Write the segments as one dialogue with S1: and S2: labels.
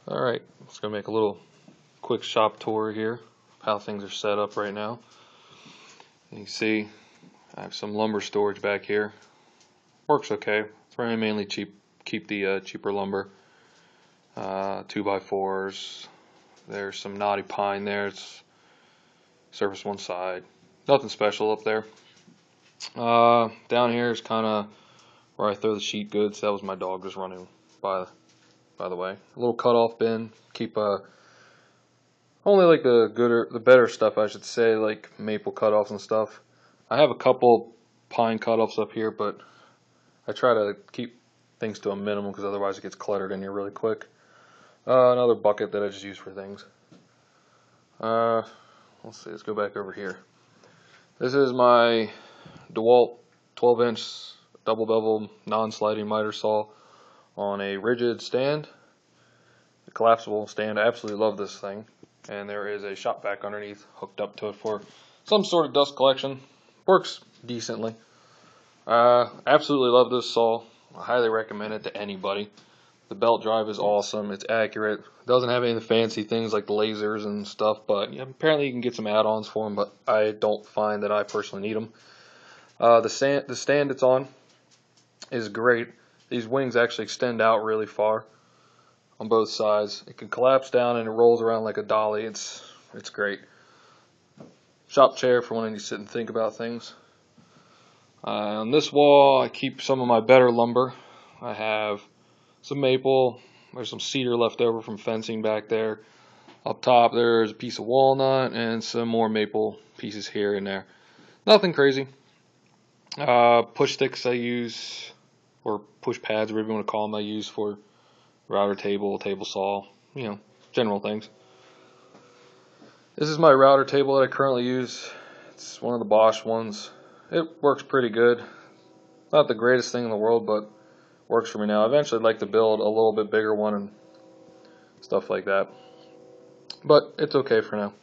S1: Alright, just going to make a little quick shop tour here of how things are set up right now. You can see I have some lumber storage back here. Works okay. It's very mainly keep the cheaper lumber. 2x4s. There's some knotty pine there. It's surface one side. Nothing special up there. Down here is kind of where I throw the sheet goods. That was my dog just running by the way. A little cutoff bin. Keep only like the better stuff, I should say, like maple cutoffs and stuff. I have a couple pine cutoffs up here, but I try to keep things to a minimum because otherwise it gets cluttered in here really quick. Another bucket that I just use for things. Let's see, let's go back over here. This is my DeWalt 12-inch double bevel non-sliding miter saw on a rigid stand, a collapsible stand. I absolutely love this thing, and there is a shop vac underneath hooked up to it for some sort of dust collection. Works decently. Absolutely love this saw. I highly recommend it to anybody. The belt drive is awesome. It's accurate. It doesn't have any of the fancy things like the lasers and stuff, but yeah, apparently you can get some add-ons for them, but I don't find that I personally need them. The stand it's on is great. These wings actually extend out really far on both sides. It can collapse down and it rolls around like a dolly. It's great. Shop chair for when you sit and think about things. On this wall, I keep some of my better lumber. I have some maple. There's some cedar left over from fencing back there. Up top, there's a piece of walnut and some more maple pieces here and there. Nothing crazy. Push sticks I use, or push pads, whatever you want to call them, I use for router table, table saw, general things. This is my router table that I currently use. It's one of the Bosch ones. It works pretty good. Not the greatest thing in the world, but works for me now. Eventually I'd like to build a little bit bigger one and stuff like that. But it's okay for now.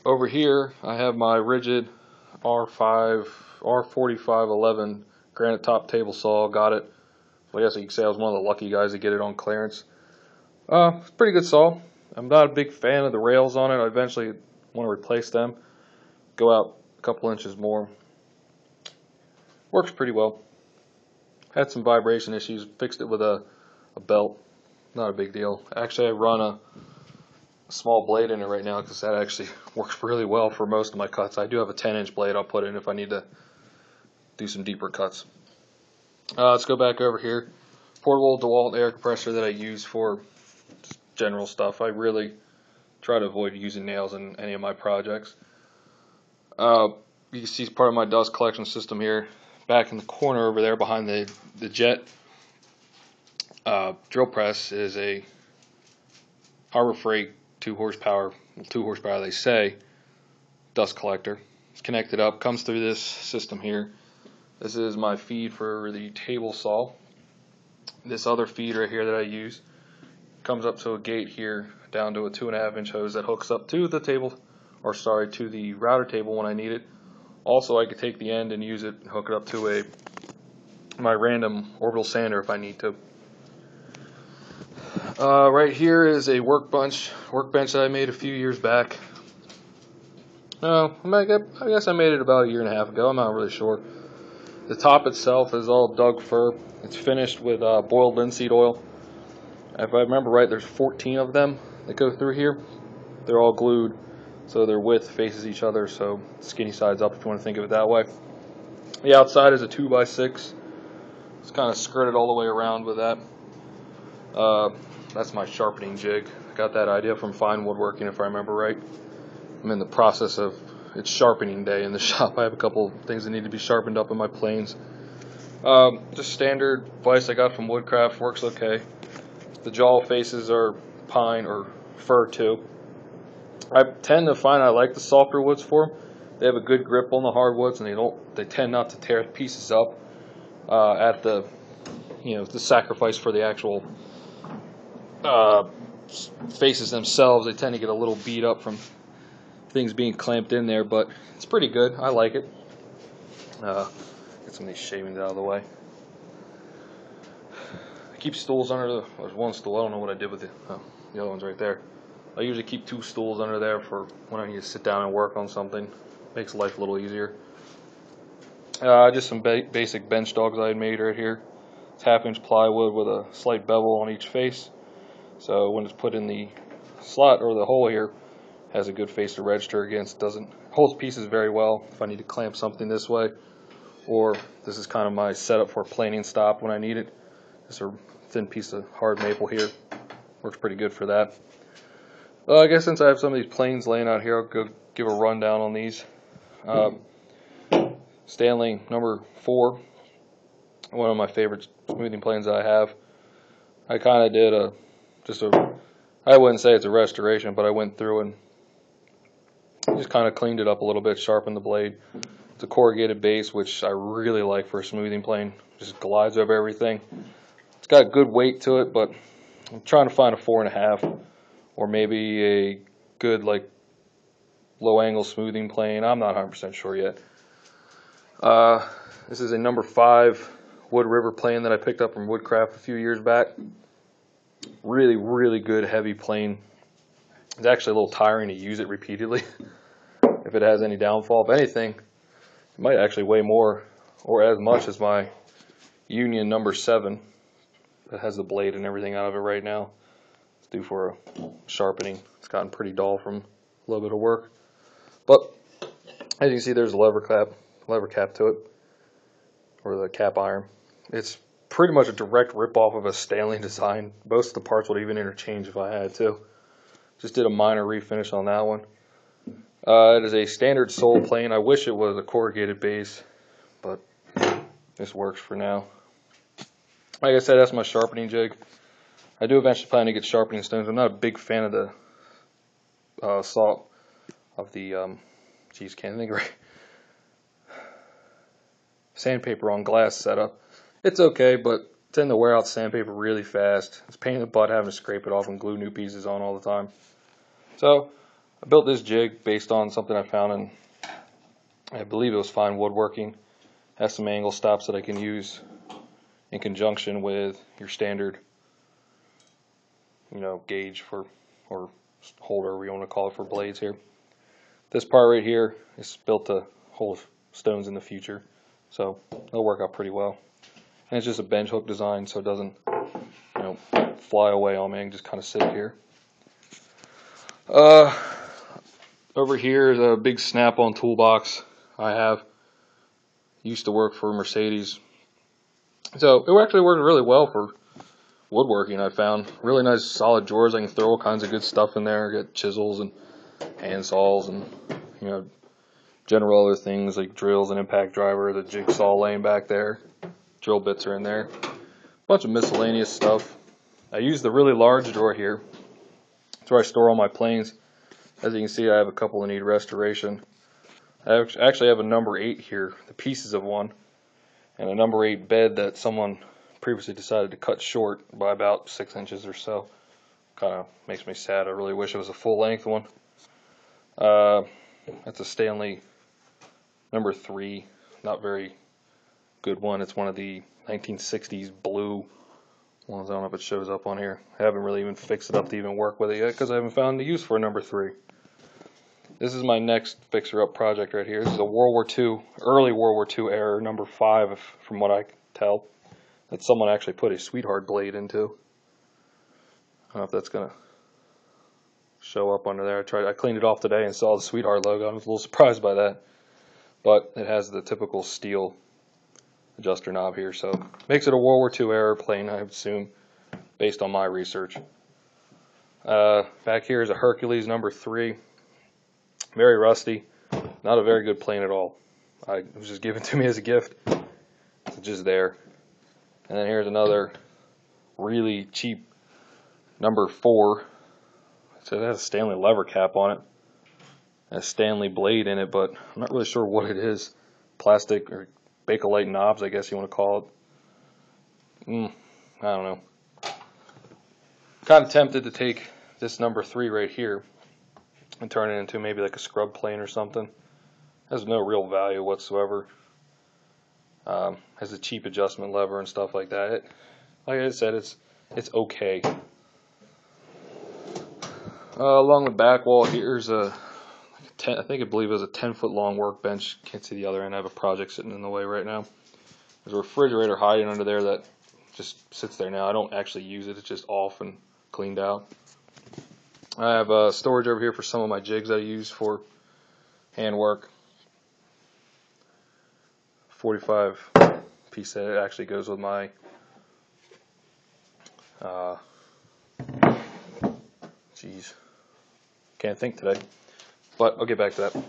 S1: Over here I have my rigid R4511 granite top table saw. Got it. Well, I guess you could say I was one of the lucky guys to get it on clearance. It's a pretty good saw. I'm not a big fan of the rails on it. I eventually want to replace them. Go out a couple inches more. Works pretty well. Had some vibration issues. Fixed it with a belt. Not a big deal. Actually, I run a small blade in it right now because that actually works really well for most of my cuts. I do have a 10-inch blade I'll put in if I need to do some deeper cuts. Let's go back over here. Portable DeWalt air compressor that I use for just general stuff. I really try to avoid using nails in any of my projects. You can see part of my dust collection system here. Back in the corner over there behind the jet drill press is a Harbor Freight 2 horsepower they say, dust collector. It's connected up, comes through this system here. This is my feed for the table saw. This other feed right here that I use comes up to a gate here down to a 2.5-inch hose that hooks up to the to the router table when I need it. Also, I could take the end and use it and hook it up to my random orbital sander if I need to. Right here is a workbench that I made a few years back. I guess I made it about a year and a half ago. I'm not really sure. The top itself is all Doug fir. It's finished with boiled linseed oil. If I remember right, there's 14 of them that go through here. They're all glued, so their width faces each other, so skinny sides up if you want to think of it that way. The outside is a 2x6. It's kind of skirted all the way around with that. That's my sharpening jig. I got that idea from Fine Woodworking, if I remember right. I'm in the process of it's sharpening day in the shop. I have a couple things that need to be sharpened up in my planes. Just standard vise I got from Woodcraft. Works okay. The jaw faces are pine or fir too. I tend to find I like the softer woods for them. They have a good grip on the hardwoods, and they tend not to tear pieces up at the the sacrifice for the actual faces themselves. They tend to get a little beat up from things being clamped in there, but it's pretty good. I like it. Get some of these shavings out of the way. keep stools under there's one stool. I don't know what I did with it. Oh, the other one's right there. I usually keep 2 stools under there for when I need to sit down and work on something. Makes life a little easier. Just some basic bench dogs I had made right here. It's 1/2-inch plywood with a slight bevel on each face. So when it's put in the slot or the hole here, has a good face to register against. Holds pieces very well if I need to clamp something this way, or this is kind of my setup for planing stop when I need it. Just a thin piece of hard maple here. Works pretty good for that. I guess since I have some of these planes laying out here, I'll go give a rundown on these. Stanley number 4, one of my favorite smoothing planes I have. I kind of did I wouldn't say it's a restoration, but I went through and just kind of cleaned it up a little bit, sharpened the blade. It's a corrugated base, which I really like for a smoothing plane. Just glides over everything. It's got good weight to it, but I'm trying to find a 4.5 or maybe a good low angle smoothing plane. I'm not 100% sure yet. This is a number 5 Wood River plane that I picked up from Woodcraft a few years back. Really, really good heavy plane. It's actually a little tiring to use it repeatedly if it has any downfall. If anything, it might actually weigh more or as much as my Union number 7 that has the blade and everything out of it right now. It's due for a sharpening. It's gotten pretty dull from a little bit of work. But as you can see, there's a lever cap to it, or the cap iron. It's pretty much a direct rip-off of a Stanley design. Most of the parts would even interchange if I had to. Just did a minor refinish on that one. It is a standard sole plane. I wish it was a corrugated base, but this works for now. Like I said, that's my sharpening jig. I do eventually plan to get sharpening stones. I'm not a big fan of the can't think right. Sandpaper on glass setup. It's okay, but it tends to wear out sandpaper really fast. It's a pain in the butt having to scrape it off and glue new pieces on all the time. So I built this jig based on something I found in, I believe it was Fine Woodworking. Has some angle stops that I can use in conjunction with your standard, gauge for, or holder, whatever you want to call it, for blades here. This part right here is built to hold stones in the future, so it'll work out pretty well. And it's just a bench hook design, so it doesn't, fly away on me and just kind of sit here. Over here is a big Snap-on toolbox I have. Used to work for Mercedes, so it actually worked really well for woodworking. I found really nice solid drawers. I can throw all kinds of good stuff in there. Get chisels and hand saws and general other things like drills and impact driver. The jigsaw laying back there. Drill bits are in there. A bunch of miscellaneous stuff. I use the really large drawer here. That's where I store all my planes. As you can see, I have a couple that need restoration. I actually have a number 8 here, the pieces of one, and a number 8 bed that someone previously decided to cut short by about 6 inches or so. Kind of makes me sad. I really wish it was a full length one. That's a Stanley number 3, not very good one. It's one of the 1960s blue ones. I don't know if it shows up on here. I haven't really even fixed it up to even work with it yet because I haven't found the use for a number 3. This is my next fixer-up project right here. This is a early World War II era number 5, from what I can tell, that someone actually put a Sweetheart blade into. I don't know if that's gonna show up under there. I cleaned it off today and saw the Sweetheart logo. I was a little surprised by that, but it has the typical steel adjuster knob here, so makes it a World War II era plane, I assume, based on my research. Back here is a Hercules number 3. Very rusty, not a very good plane at all. It was just given to me as a gift. It's just there. And then here's another really cheap number 4. So it has a Stanley lever cap on it. A Stanley blade in it, but I'm not really sure what it is. Plastic or Bakelite knobs, I guess you want to call it. I don't know. Kind of tempted to take this number 3 right here and turn it into maybe like a scrub plane or something. Has no real value whatsoever. Has a cheap adjustment lever and stuff like that. like I said, it's okay. Along the back wall here's a I believe it was a 10-foot long workbench. Can't see the other end. I have a project sitting in the way right now. There's a refrigerator hiding under there that just sits there now. I don't actually use it. It's just off and cleaned out. I have storage over here for some of my jigs I use for handwork. 45 piece that it actually goes with my can't think today, but I'll get back to that.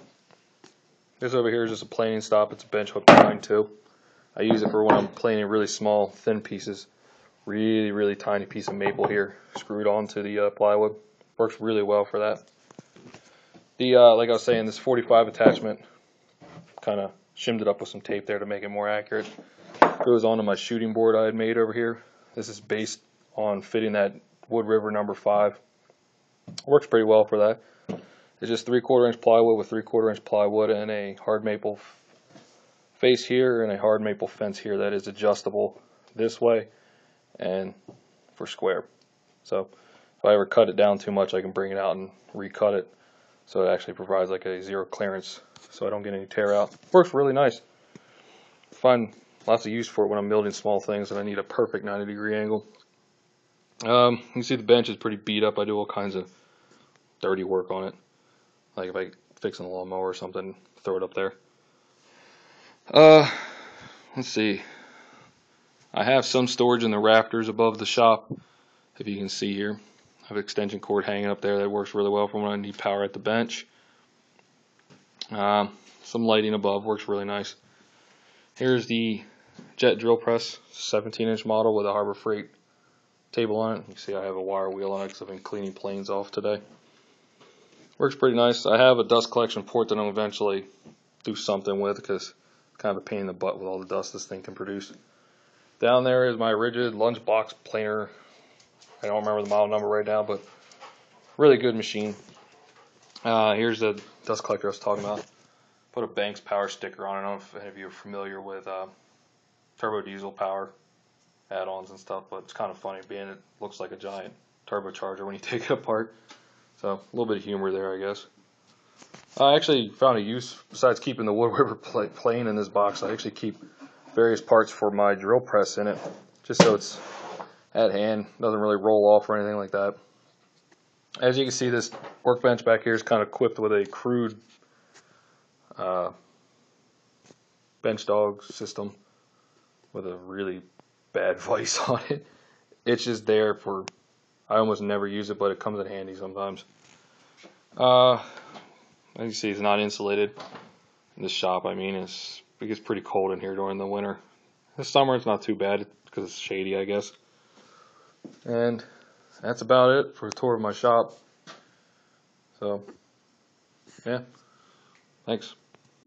S1: This over here is just a planing stop. It's a bench hook behind too. I use it for when I'm planing really small, thin pieces. Really tiny piece of maple here, screwed onto the plywood. Works really well for that. The like I was saying, this 45 attachment, kind of shimmed it up with some tape there to make it more accurate. Goes onto my shooting board I had made over here. This is based on fitting that Wood River number 5. Works pretty well for that. It's just 3/4 inch plywood with 3/4 inch plywood and a hard maple face here and a hard maple fence here that is adjustable this way and for square. So if I ever cut it down too much, I can bring it out and recut it, so it actually provides like a zero clearance so I don't get any tear out. Works really nice. Find lots of use for it when I'm building small things and I need a perfect 90-degree angle. You can see the bench is pretty beat up. I do all kinds of dirty work on it. Like if I fixing a lawnmower or something, throw it up there. Let's see. I have some storage in the rafters above the shop. If you can see here, I have an extension cord hanging up there that works really well for when I need power at the bench. Some lighting above works really nice. Here's the jet drill press, 17-inch model with a Harbor Freight table on it. You see I have a wire wheel on it because I've been cleaning planes off today. Works pretty nice. I have a dust collection port that I'll eventually do something with because it's kind of a pain in the butt with all the dust this thing can produce. Down there is my rigid lunchbox planer. I don't remember the model number right now, but really good machine. Here's the dust collector I was talking about. Put a Banks power sticker on it. I don't know if any of you are familiar with turbo diesel power add-ons and stuff, but it's kind of funny being it looks like a giant turbocharger when you take it apart. So a little bit of humor there, I guess. I actually found a use besides keeping the Wood River plane in this box. I actually keep various parts for my drill press in it, just so it's at hand, doesn't really roll off or anything like that. As you can see, this workbench back here is kind of equipped with a crude bench dog system with a really bad vise on it. It's just there for, I almost never use it, but it comes in handy sometimes. As you see, it's not insulated in this shop. I mean, it gets pretty cold in here during the winter. This summer it's not too bad because it's shady, I guess. And that's about it for a tour of my shop. So, yeah, thanks.